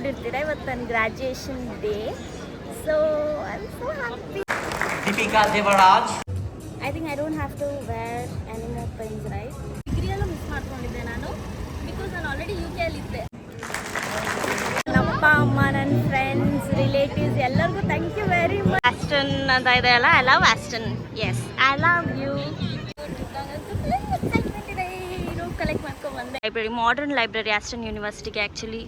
ಇವತ್ತು ನನ್ನ graduation day, so I am so happy. Deepika Devaraj. I think I don't have to wear any more pens right. ಡಿಗ್ರಿಯಲ್ಲೂ miss ಮಾಡ್ಕೊಂಡಿದ್ದೆ ನಾನು, because ನಾನು already U K ಅಲ್ಲಿದ್ದೆ. ನಮ್ಮಪ್ಪ ಅಮ್ಮ, ನನ್ನ ಫ್ರೆಂಡ್ಸ್, ರಿಲೇಟಿವ್ಸ್ ಎಲ್ಲರಿಗೂ thank you very much. Aston ಅಂತ ಇದೆ ಅಲ್ಲ, I love Aston. Yes, I love you. Collect ಮಾಡ್ಕೊಂಡು ಬಂದೆ. ಲೈಬ್ರರಿ, ಮಾಡರ್ನ್ ಲೈಬ್ರರಿ, ಆಸ್ಟನ್ ಯೂನಿವರ್ಸಿಟಿಗೆ ಆ್ಯಕ್ಚುಲಿ.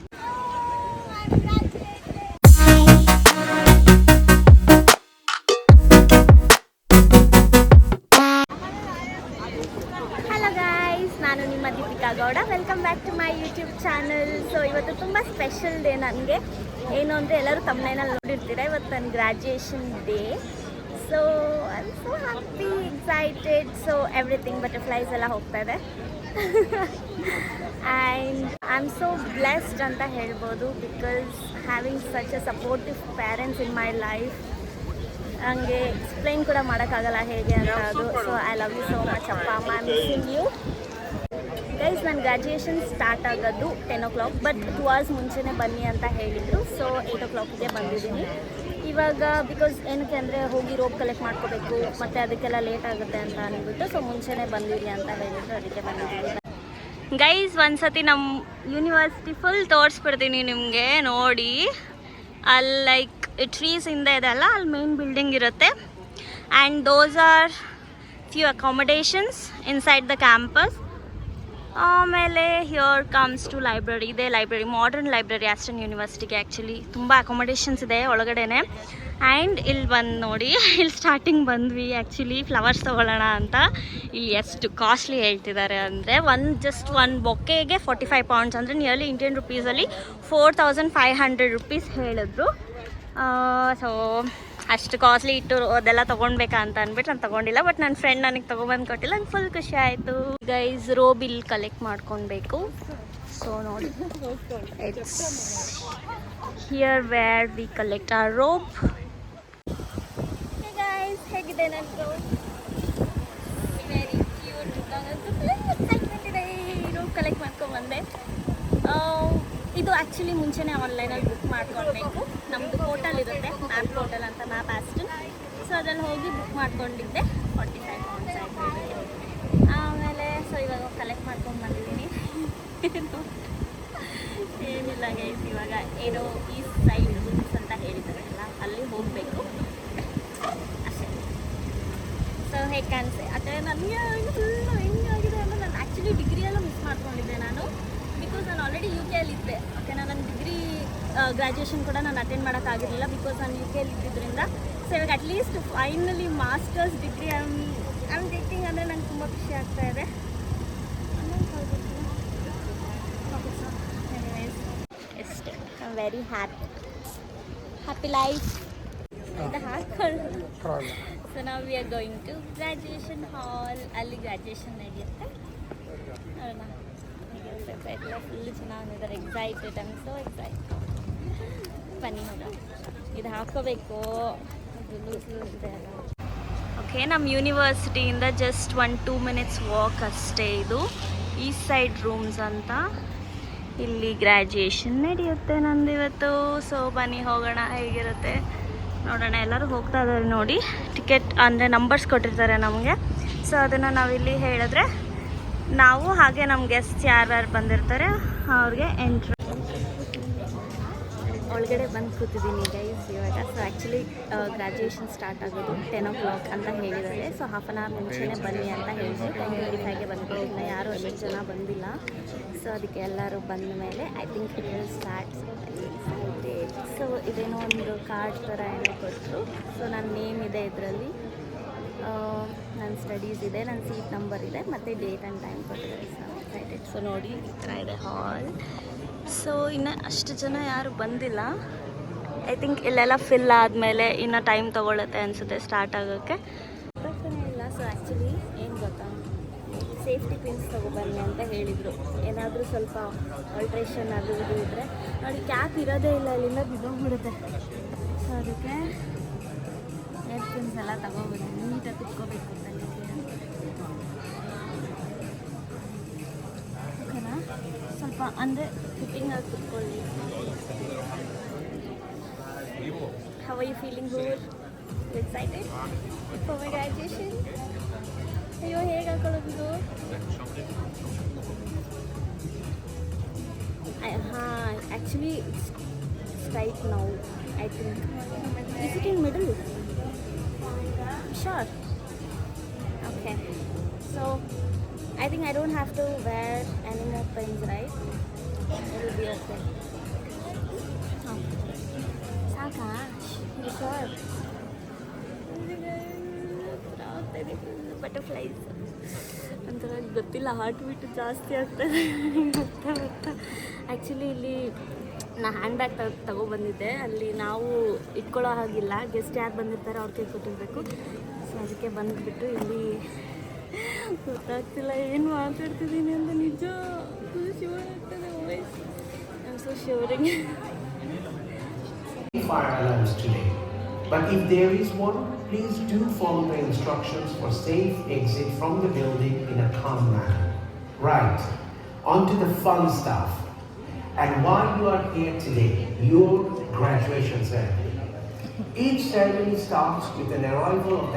ನಾನು ನಿಮ್ಮ Deepika Gowda. Welcome back to my YouTube channel. So ಇವತ್ತು ತುಂಬ ಸ್ಪೆಷಲ್ ಡೇ ನನಗೆ. ಏನು ಅಂದರೆ ಎಲ್ಲರೂ ತಮ್ಮನೇನಲ್ಲಿ ನೋಡಿರ್ತೀರ, ಇವತ್ತು ನನ್ನ graduation day. So I am so happy, excited. So everything butterflies ಎಲ್ಲ ಹೋಗ್ತಾ ಇದೆ. And I am so blessed ಅಂತ ಹೇಳ್ಬೋದು, because having such a supportive parents in my life. ಹಂಗೆ ಎಕ್ಸ್ಪ್ಲೈನ್ ಕೂಡ ಮಾಡೋಕ್ಕಾಗಲ್ಲ ಹೇಗೆ ಅಂತ ಅದು. So I love you so much ಅಪ್ಪ ಅಮ್ಮ. I am missing you guys. ನನ್ನ ಗ್ರ್ಯಾಜುಯೇಷನ್ ಸ್ಟಾರ್ಟ್ ಆಗೋದು 10 o'clock, ಬಟ್ 2 hours ಮುಂಚೆನೇ ಬನ್ನಿ ಅಂತ ಹೇಳಿದರು. ಸೊ 8 o'clockಗೆ ಬಂದಿದ್ದೀನಿ ಇವಾಗ. ಬಿಕಾಸ್ ಏನಕ್ಕೆ ಅಂದರೆ ಹೋಗಿ ರೋಪ್ ಕಲೆಕ್ಟ್ ಮಾಡ್ಕೋಬೇಕು, ಮತ್ತು ಅದಕ್ಕೆಲ್ಲ ಲೇಟ್ ಆಗುತ್ತೆ ಅಂತ ಅಂದ್ಬಿಟ್ಟು ಸೊ ಮುಂಚೆನೇ ಬಂದಿರಿ ಅಂತ ಹೇಳಿದ್ರು, ಅದಕ್ಕೆ ಬಂದಿದ್ದೀನಿ. ಗೈಸ್ ಒಂದ್ಸತಿ ನಮ್ಮ ಯೂನಿವರ್ಸಿಟಿ ಫುಲ್ ತೋರಿಸ್ಬಿಡ್ತೀನಿ ನಿಮಗೆ ನೋಡಿ. ಅಲ್ಲಿ ಲೈಕ್ ಟ್ರೀಸ್ ಹಿಂದೆ ಇದೆ ಅಲ್ಲ, ಅಲ್ಲಿ ಮೇನ್ ಬಿಲ್ಡಿಂಗ್ ಇರುತ್ತೆ. And those are few accommodations inside the campus. ಆಮೇಲೆ ಹಿಯರ್ ಕಮ್ಸ್ ಟು ಲೈಬ್ರರಿ. ಇದೆ ಲೈಬ್ರರಿ, ಮಾಡರ್ನ್ ಲೈಬ್ರರಿ, ಆಸ್ಟನ್ ಯೂನಿವರ್ಸಿಟಿಗೆ ಆ್ಯಕ್ಚುಲಿ. ತುಂಬ ಅಕಾಮಡೇಷನ್ಸ್ ಇದೆ ಒಳಗಡೆನೆ. ಆ್ಯಂಡ್ ಇಲ್ಲಿ ಬಂದು ನೋಡಿ, ಇಲ್ಲಿ ಸ್ಟಾರ್ಟಿಂಗ್ ಬಂದ್ವಿ ಆ್ಯಕ್ಚುಲಿ ಫ್ಲವರ್ಸ್ ತೊಗೊಳ್ಳೋಣ ಅಂತ. ಇಲ್ಲಿ ಎಷ್ಟು ಕಾಸ್ಟ್ಲಿ ಹೇಳ್ತಿದ್ದಾರೆ ಅಂದರೆ, ಜಸ್ಟ್ ಒಂದು ಬೊಕೆಗೆ 45 pounds, ಅಂದರೆ ನಿಯರ್ಲಿ ಇಂಡಿಯನ್ ರುಪೀಸಲ್ಲಿ 4500 rupees ಹೇಳಿದ್ರು. ಸೊ ಅಷ್ಟು ಕಾಸ್ಟ್ಲಿ ಇಟ್ಟು ಅದೆಲ್ಲ ತೊಗೊಳ್ಬೇಕಾ ಅಂತ ಅಂದ್ಬಿಟ್ಟು ನಾನು ತೊಗೊಂಡಿಲ್ಲ. ಬಟ್ ನನ್ನ ಫ್ರೆಂಡ್ ನನಗೆ ತೊಗೊಬಂದು ಕೊಟ್ಟಿಲ್ಲ, ನಂಗೆ ಫುಲ್ ಖುಷಿ ಆಯಿತು. ಗೈಸ್ ರೋಬ್ ಇಲ್ಲಿ ಕಲೆಕ್ಟ್ ಮಾಡ್ಕೊಳ್ಬೇಕು. ಸೊ ನೋಡಿ, it's here where we collect our robe. Guys ಹೇಗಿದೆ ನನ್ನ ರೋಬ್? Very cute. ಎಕ್ಸೈಟ್ಮೆಂಟ್ ಇದೆ. ರೋಬ್ ಕಲೆಕ್ಟ್ ಮಾಡ್ಕೊಂಡ್ಬಂದೆ. ಇದು ಆ್ಯಕ್ಚುಲಿ ಮುಂಚೆನೇ ಆನ್ಲೈನಲ್ಲಿ ಬುಕ್ ಮಾಡ್ಕೊಳ್ಬೇಕು. ನಮ್ಮದು ಹೋಟೆಲ್ ಇರುತ್ತೆ, ಮ್ಯಾಪ್ ಹೋಟೆಲ್ ಅಂತ, ಮ್ಯಾಪ್ ಆಸ್ಟನ್. ಸೊ ಅದ್ರಲ್ಲಿ ಹೋಗಿ ಬುಕ್ ಮಾಡ್ಕೊಂಡಿದ್ದೆ. 45 pounds ಆಯಿತು. ಆಮೇಲೆ ಸೊ ಇವಾಗ ಕಲೆಕ್ಟ್ ಮಾಡ್ಕೊಂಡು ಬಂದಿದ್ದೀನಿ. ಏನಿಲ್ಲ ಗೈಸ್, ಇವಾಗ ಏನೋ ಈ ಸೈಡ್ ರೂಮ್ಸ್ ಅಂತ ಹೇಳಿದಾರಲ್ಲ, ಅಲ್ಲಿ ಹೋಗಬೇಕು ಅಷ್ಟೇ. ಸೊ ಹೇಗೆ ಕಾಣಿಸೆ ಅದೇ ನನಗೆ ಫುಲ್ಲು ಹೆಂಗಾಗಿದೆ ಅಂದರೆ, ನಾನು ಆ್ಯಕ್ಚುಲಿ ಡಿಗ್ರಿಯಲ್ಲೂ ಮಿಸ್ ಮಾಡ್ಕೊಂಡಿದ್ದೆ ನಾನು, ಬಿಕಾಸ್ ನಾನು ಆಲ್ರೆಡಿ ಯು ಕೆ ಅಲ್ಲಿದ್ದೆ. ಓಕೆ, ನಾನು ನನ್ನ ಡಿಗ್ರಿ ಗ್ರ್ಯಾಜುಯೇಷನ್ ಕೂಡ ನಾನು ಅಟೆಂಡ್ ಮಾಡೋಕ್ಕಾಗಿರಲಿಲ್ಲ, ಬಿಕಾಸ್ ನಾನು ಯು ಕೆ ಅಲ್ಲಿದ್ದರಿಂದ. ಸೊ ಇವಾಗ at least finally masters degree I am taking ಅಂದರೆ ನಂಗೆ ತುಂಬ ಖುಷಿ ಆಗ್ತಾ ಇದೆ. ಎಷ್ಟೇ, I am very happy life ಅಂತ ಹಾಕೊಂಡು. ಸೊ ನಾವು we are going to graduation hall. ಅಲ್ಲಿ ಗ್ರ್ಯಾಜುಯೇಷನ್ ನಡೆಯುತ್ತೆ, ನೋಡೋಣ. ಎಲ್ಲ ಫುಲ್ ಚೆನ್ನಾಗಿದ್ದಾರೆ. Excited, I am so excited. ಬನ್ನಿ ಹೋಗೋಣ. ಇದು ಹಾಕೋಬೇಕು, ಇದೆ ಅಲ್ಲ. ಓಕೆ, ನಮ್ಮ ಯೂನಿವರ್ಸಿಟಿಯಿಂದ ಜಸ್ಟ್ 1-2 minutes ವಾಕ್ ಅಷ್ಟೇ. ಇದು ಈಸ್ಟ್ ಸೈಡ್ ರೂಮ್ಸ್ ಅಂತ. ಇಲ್ಲಿ ಗ್ರ್ಯಾಜುಯೇಷನ್ ನಡೆಯುತ್ತೆ ನಂದು ಇವತ್ತು. ಸೊ ಬನ್ನಿ ಹೋಗೋಣ, ಹೇಗಿರುತ್ತೆ ನೋಡೋಣ. ಎಲ್ಲರೂ ಹೋಗ್ತಾ ಇದ್ದಾರೆ ನೋಡಿ. ಟಿಕೆಟ್ ಅಂದರೆ ನಂಬರ್ಸ್ ಕೊಟ್ಟಿರ್ತಾರೆ ನಮಗೆ. ಸೊ ಅದನ್ನು ನಾವಿಲ್ಲಿ ಹೇಳಿದ್ರೆ ನಾವು, ಹಾಗೆ ನಮ್ಮ ಗೆಸ್ಟ್ಸ್ ಯಾರ್ಯಾರು ಬಂದಿರ್ತಾರೆ ಅವ್ರಿಗೆ ಎಂಟ್ರಿ. ಒಳಗಡೆ ಬಂದು ಕೂತಿದ್ದೀನಿ ಗೈಸ್ ಇವಾಗ. ಸೊ ಆ್ಯಕ್ಚುಲಿ ಗ್ರ್ಯಾಜುಯೇಷನ್ ಸ್ಟಾರ್ಟ್ ಆಗೋದು 10 o'clock ಅಂತ ಹೇಳಿದ್ದಾರೆ. ಸೊ ಹಾಫ್ ಆನ್ ಅವರ್ ಮುಂಚೆನೇ ಬನ್ನಿ ಅಂತ ಹೇಳಿದ್ರು. 10:25ಗೆ ಬಂದ್ಬಿಟ್ಟಿಲ್ಲ, ಯಾರೂ ಅಷ್ಟು ಜನ ಬಂದಿಲ್ಲ. ಸೊ ಅದಕ್ಕೆ ಎಲ್ಲರೂ ಬಂದ ಮೇಲೆ I think it will start. So ಇದೇನೋ ಒಂದು ಕಾರ್ಡ್ ಥರ ಏನೋ ಕೊಟ್ಟರು. ಸೊ ನನ್ನ ನೇಮ್ ಇದೆ ಇದರಲ್ಲಿ, ನನ್ನ ಸ್ಟಡೀಸ್ ಇದೆ, ನನ್ನ ಸೀಟ್ ನಂಬರ್ ಇದೆ, ಮತ್ತು ಡೇಟ್ ಆ್ಯಂಡ್ ಟೈಮ್ ಕೊಟ್ಟಿದ್ದಾರೆ. So excited. ಸೊ ನೋಡಿ, ಈ ಥರ ಇದೆ ಹಾಲ್. ಸೊ ಇನ್ನು ಅಷ್ಟು ಜನ ಯಾರು ಬಂದಿಲ್ಲ. ಐ ಥಿಂಕ್ ಇಲ್ಲೆಲ್ಲ ಫಿಲ್ ಆದಮೇಲೆ ಇನ್ನು ಟೈಮ್ ತೊಗೊಳುತ್ತೆ ಅನಿಸುತ್ತೆ ಸ್ಟಾರ್ಟ್ ಆಗೋಕ್ಕೆ. ಪ್ರಶ್ನೆ ಇಲ್ಲ. ಸೊ ಆ್ಯಕ್ಚುಲಿ ಏನು ಗೊತ್ತಾ, ಸೇಫ್ಟಿ ಪಿನ್ಸ್ ತೊಗೊಬನ್ನಿ ಅಂತ ಹೇಳಿದರು. ಏನಾದರೂ ಸ್ವಲ್ಪ ಆಲ್ಟ್ರೇಷನ್ ಅದು ಇದು ಇದ್ದರೆ ನೋಡಿ, ಕ್ಯಾಪ್ ಇರೋದೇ ಇಲ್ಲ, ಇಲ್ಲಿಂದ ಬಿದ್ದೋಗ್ಬಿಡುತ್ತೆ. ಸೊ ಅದಕ್ಕೆ ಏರ್ ಪಿನ್ಸ್ ಎಲ್ಲ ತಗೋಬೋದು, ನೀಟಾಗಿ ಕುತ್ಕೋಬೇಕು ತಲೆಗೆ. ಓಕೆನಾ? ಸ್ವಲ್ಪ ಅಂದರೆ ಸಿಟ್ಟಿಂಗ್ ಆಗಿ ಕುತ್ಕೊಳ್ಳಿ. How are you feeling, Hoor? You excited for my graduation? ಅಯ್ಯೋ ಹೇಗೆ ಹಾಕೊಳ್ಳೋದು? ಹಾಂ actually straight now, I think. Is it in middle? Sure. Okay. So, I think I don't have to wear any more pins, right? It will be okay. Oh. Saka, you sure? Butterflies. ಒಂಥರ ಗೊತ್ತಿಲ್ಲ, heart beat ಜಾಸ್ತಿ ಆಗ್ತದೆ ಗೊತ್ತಾ. Actually ಇಲ್ಲಿ ನಾ hand bag ತಗೊಬಂದಿದ್ದೆ, ಅಲ್ಲಿ ನಾವು ಇಟ್ಕೊಳ್ಳೋ ಹಾಗಿಲ್ಲ, ಗೆಸ್ಟ್ ಯಾರು ಬಂದಿರ್ತಾರೆ ಅವ್ರ ಕೈ ಕೊಟ್ಟಿರಬೇಕು. ಸೊ ಅದಕ್ಕೆ ಬಂದುಬಿಟ್ಟು ಇಲ್ಲಿ ಗೊತ್ತಾಗ್ತಿಲ್ಲ ಏನು ಮಾತಾಡ್ತಿದ್ದೀನಿ ಅಂತ. ನಿಜ ಶಿವರ್ ಆಗ್ತದೆ voice. I am so shivering. Fire alarms today, but if there is one, please do follow the instructions for safe exit from the building in a calm manner. Right, on to the fun stuff. And while you are here today, your graduation ceremony. Each ceremony starts with an arrival of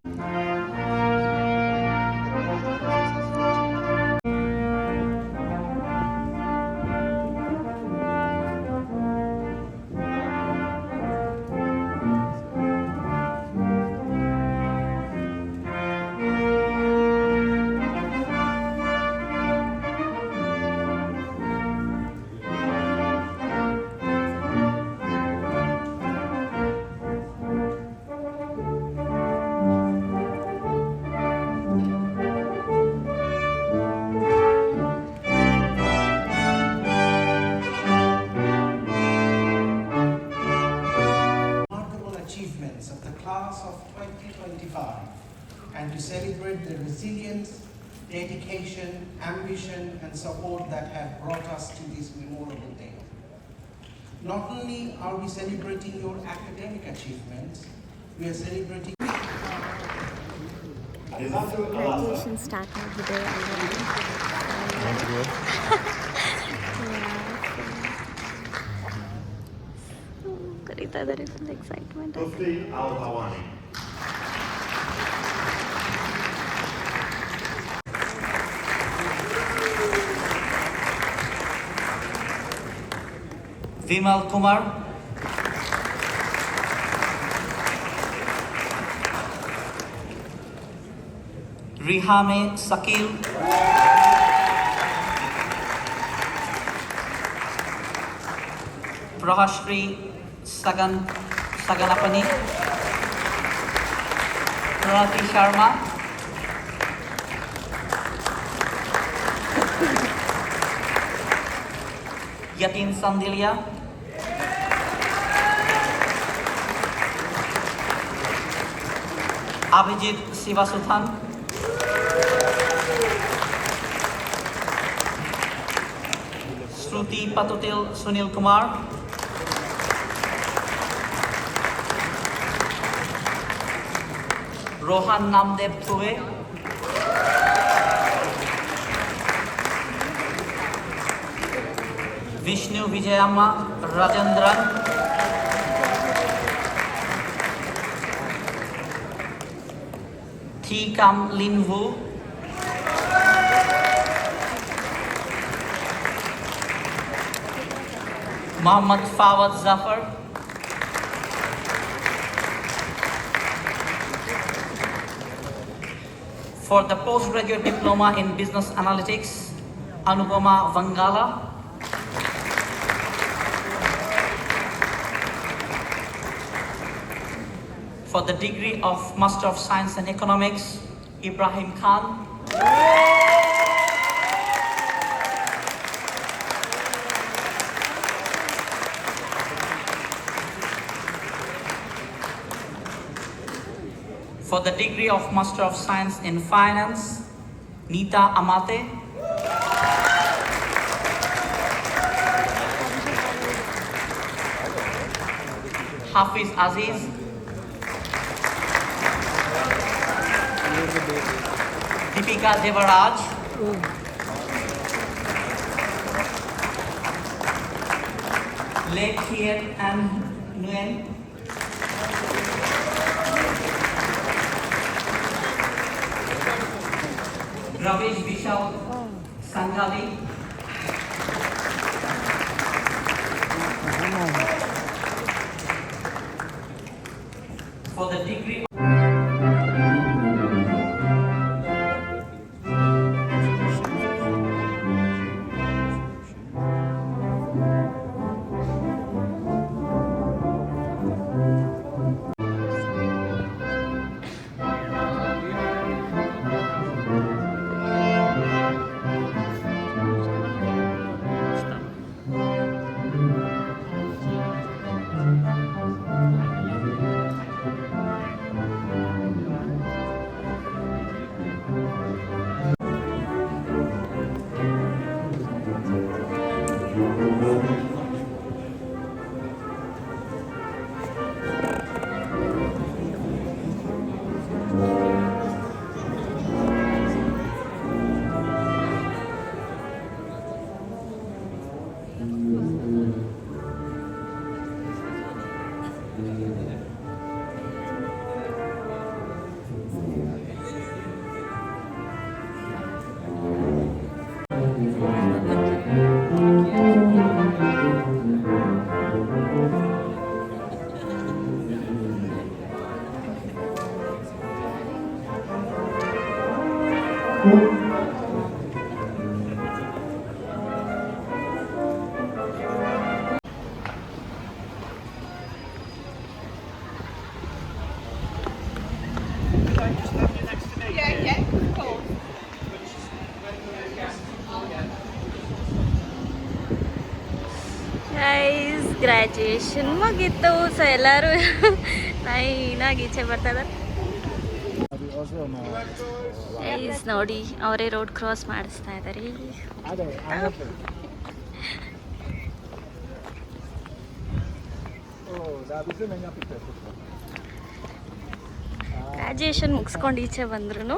of the class of 2025 and to celebrate the resilience, dedication, ambition and support that have brought us to this memorable day. Not only are we celebrating your academic achievements, we are celebrating graduation start ಆಗಿದೆ ಕರೀತಾ ಇದ್ದಾರೆ. Full excitement. Vimal Kumar, Rihame Sakil, Prahashri Saganapani, Prati Sharma, Yatin Sandilia, Abhijit Sivasuthan, Shruti Patutil Sunil Kumar, Rohan Namdev Thue, Vishnu Vijayamma Rajendran, Thi Kam Lin Wu, Muhammad Fawad Zafar, for the postgraduate diploma in business analytics, Anupama Vangala, for the degree of Master of Science in Economics, Ibrahim Khan, for the degree of Master of Science in Finance, Nita Amate, Hafiz Aziz, Deepika Devaraj, Lê Thiên An Nguyen. Ravish Vishal Sanghali. For the degree guys graduation ಮುಗೀತು. So ಎಲ್ಲರೂ ನೈನಾಗಿ ಈಚೆ ಬರ್ತಾ ಇದ್ದಾರೆ. Guys ನೋಡಿ ಅವರೇ road cross ಮಾಡಿಸ್ತಾ ಇದ್ದಾರೆ. Graduation ಮುಗಿಸ್ಕೊಂಡು ಈಚೆ ಬಂದ್ರು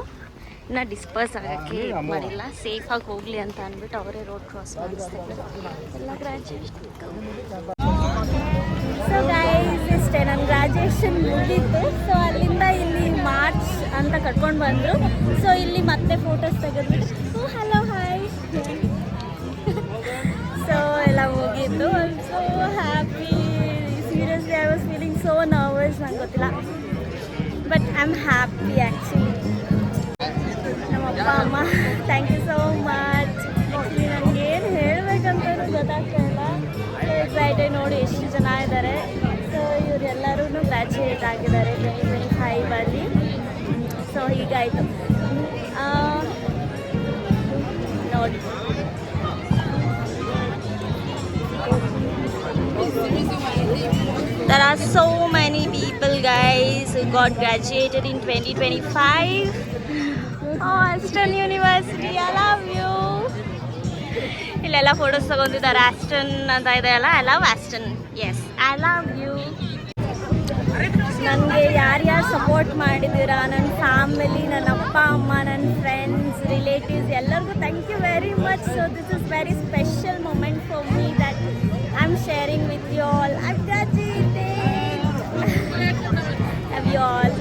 ಇನ್ನು ಡಿಸ್ಪರ್ಸ್ ಆಗೋಕ್ಕೆ ಮಾಡಿಲ್ಲ, ಸೇಫಾಗಿ ಹೋಗಲಿ ಅಂತ ಅಂದ್ಬಿಟ್ಟು ಅವರೇ ರೋಡ್ ಕ್ರಾಸ್ ಮಾಡಿಸ್ತಾ ಇದ್ದಾರೆ ಎಲ್ಲ ಗ್ರ್ಯಾಜುಯೇಷನ್. ಸೊ ಗೈಸ್ ಇಷ್ಟೇ, ನನ್ನ ಗ್ರ್ಯಾಜುಯೇಷನ್ ಮುಗೀತು. ಸೊ ಅಲ್ಲಿಂದ ಇಲ್ಲಿ ಮಾರ್ಚ್ ಅಂತ ಕಟ್ಕೊಂಡು ಬಂದರು. ಸೊ ಇಲ್ಲಿ ಮತ್ತೆ ಫೋಟೋಸ್ ತೆಗೆದ್ಬಿಟ್ಟು ಹಲೋ ಹಾಯ್. ಸೊ ಎಲ್ಲ ಮುಗೀತು. I am so happy. Seriously I was feeling so nervous, ನಂಗೆ ಗೊತ್ತಿಲ್ಲ, but I am happy actually. ನಮ್ಮ ಅಪ್ಪ ಅಮ್ಮ thank you so much. Actually ನನಗೆ ಏನು ಹೇಳಬೇಕಂತಲೂ ಗೊತ್ತಾಗ್ತಾ ಇಲ್ಲ. ಸೊ ಎಕ್ಸೈಟೆಡ್ ನೋಡಿ ಎಷ್ಟು ಜನ ಇದ್ದಾರೆ. ಸೊ ಇವರೆಲ್ಲರೂ ಗ್ರ್ಯಾಜುಯೇಟ್ ಆಗಿದ್ದಾರೆ 2025 ಸೊ ಹೀಗಾಯಿತು ನೋಡಿ. There are so many people guys who got graduated in 2025. Oh, Aston University, I love you. ಇಲ್ಲೆಲ್ಲ ಫೋಟೋಸ್ ತಗೊಂಡಿದ್ದಾರೆ. ಆಸ್ಟನ್ ಅಂತ ಇದೆ ಅಲ್ಲ, I love Aston. Yes, I love you. ನನಗೆ ಯಾರ್ಯಾರು ಸಪೋರ್ಟ್ ಮಾಡಿದ್ದೀರಾ, ನನ್ನ ಫ್ಯಾಮಿಲಿ, ನನ್ನ ಅಪ್ಪ ಅಮ್ಮ, ನನ್ನ ಫ್ರೆಂಡ್ಸ್, ರಿಲೇಟಿವ್ಸ್ ಎಲ್ಲರಿಗೂ thank you very much. So this is very special moment for me that I am sharing with you all. I graduated. Love you all.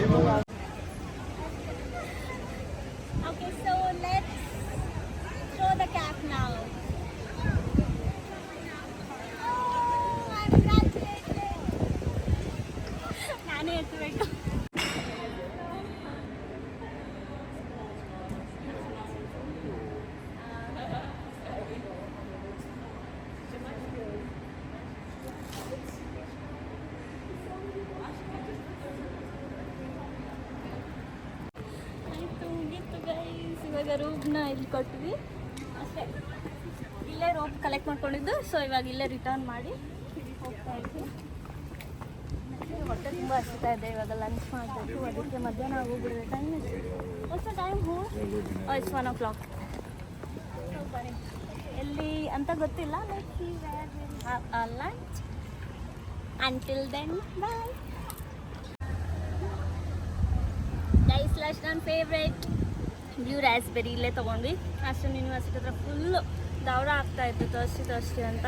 Okay, so let's throw the cap now. Oh, I'm graduated. ನಾನೇ ಎತ್ತಬೇಕು. ಇವಾಗ ರೋಪ್ನ ಇಲ್ಲಿ ಕೊಟ್ವಿ ಅಷ್ಟೇ. ಇಲ್ಲೇ rope collect ಮಾಡ್ಕೊಂಡಿದ್ದು. So ಇವಾಗ ಇಲ್ಲೇ return ಮಾಡಿ ಹೋಗ್ತಾ ಇದ್ವಿ. ಹೊಟ್ಟೆ ತುಂಬ ಹಸಿತಾ ಇದೆ. ಇವಾಗ ಲಂಚ್ ಮಾಡಬೇಕು, ಅದಕ್ಕೆ ಮಧ್ಯಾಹ್ನ ಆಗೋಗ್ಬಿಡಿದೆ. ಟೈಮ್ ಎಷ್ಟು ಟೈಮ್? It's 1 o'clock. ಎಲ್ಲಿ ಅಂತ ಗೊತ್ತಿಲ್ಲ. Like see where will have a lunch. Until then bye. Guys lunch ನನ್ನ ಫೇವ್ರೇಟ್ ಬ್ಲೂ ರಾಸ್ಬೆರಿ ಇಲ್ಲೇ ತೊಗೊಂಡ್ವಿ. ಆಸ್ಟನ್ ಯೂನಿವರ್ಸಿಟಿ ಹತ್ರ ಫುಲ್ಲು ದೌಡ ಆಗ್ತಾಯಿತ್ತು ತರ್ಸ್ಟಿ ಅಂತ.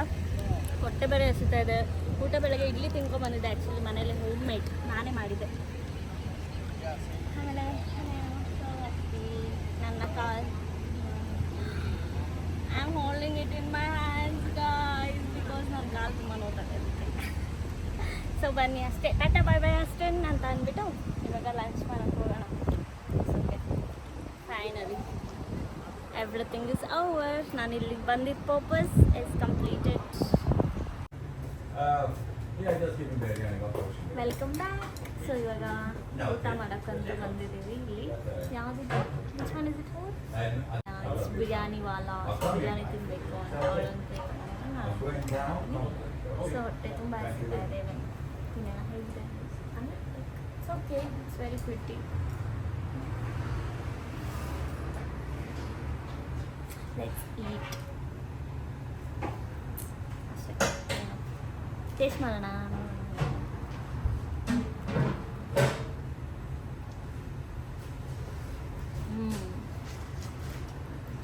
ಹೊಟ್ಟೆ ಬೇರೆ ಹಸಿತಾ ಇದೆ. ಊಟ ಬೆಳಗ್ಗೆ ಇಡ್ಲಿ ತಿನ್ಕೊಂಡ್ಬಂದಿದ್ದೆ, ಆ್ಯಕ್ಚುಲಿ ಮನೇಲಿ ಹೋಮ್ ಮೇಡ್ ನಾನೇ ಮಾಡಿದ್ದೆ. ಆಮೇಲೆ ನನ್ನ ಕಾಲ್ I am holding it in my hands guys because ನನ್ನ ಕಾಲು ತುಂಬ ನೋಡ್ತಾರೆ ಅದಕ್ಕೆ. ಸೊ ಬನ್ನಿ ಅಷ್ಟೇ, ಟಾಟಾ ಬಾಯ್ ಬಾಯ್ ಅಷ್ಟೇ ಅಂತ ಅಂದ್ಬಿಟ್ಟು ಇವಾಗ ಲಂಚ್ ಮಾಡೋಕ್ಕೆ ಹೋಗೋಣ. Okay finally everything is over. ನಾನು ಇಲ್ಲಿಗೆ ಬಂದಿದ್ದ purpose is completed. Welcome back. So ಇವಾಗ ಊಟ ಮಾಡೋಕ್ಕಂತ ಬಂದಿದ್ದೀವಿ ಇಲ್ಲಿ. ಯಾವುದಿದೆ which one is it four? Biryani Vala. Biryani ತಿನ್ನಬೇಕು ಅಂತ ಅವಳಂತೆ. ಸೊ ಹೊಟ್ಟೆ ತುಂಬ ಹಸಿತಾ ಇದೆ. ತಿನ್ನೋಣ ಹೇಗಿದೆ ಅಂದರೆ it's okay, it's very pretty. Let's eat. ಅಷ್ಟೇ, ಟೇಸ್ಟ್ ಮಾಡೋಣ.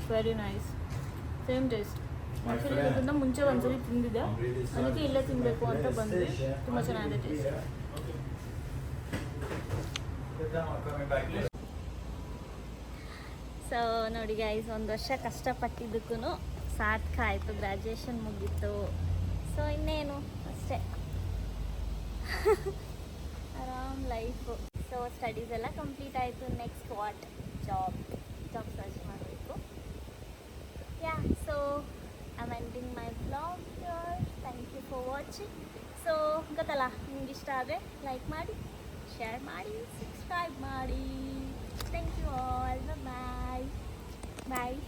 Very nice, same taste. Actually ಇದನ್ನು ಮುಂಚೆ ಒಂದ್ಸರಿ ತಿಂದಿದ್ದೆ, ಅದಕ್ಕೆ ಇಲ್ಲೇ ತಿನ್ನಬೇಕು ಅಂತ ಬಂದ್ವಿ. ತುಂಬ ಚೆನ್ನಾಗಿದೆ ಟೇಸ್ಟ್. ಸೊ ನೋಡಿ ಗೈಸ್, 1 ವರ್ಷ ಕಷ್ಟಪಟ್ಟಿದ್ದಕ್ಕೂ ಸಾರ್ಥಕ ಆಯಿತು. ಗ್ರ್ಯಾಜುಯೇಷನ್ ಮುಗೀತು. ಸೊ ಇನ್ನೇನು ಅಷ್ಟೇ, ಆರಾಮ್ ಲೈಫು. ಸೊ ಸ್ಟಡೀಸ್ ಎಲ್ಲ ಕಂಪ್ಲೀಟ್ ಆಯಿತು. Next what? ಜಾಬ್ ಸರ್ಚ್ ಮಾಡಬೇಕು. Yeah, so I am ending my blog here. Thank you for watching. So ಗೊತ್ತಲ್ಲ, ನಿಮ್ಗೆ ಇಷ್ಟ ಆದರೆ ಲೈಕ್ ಮಾಡಿ, ಶೇರ್ ಮಾಡಿ, ಸಬ್ಸ್ಕ್ರೈಬ್ ಮಾಡಿ. Thank you all. Bye bye.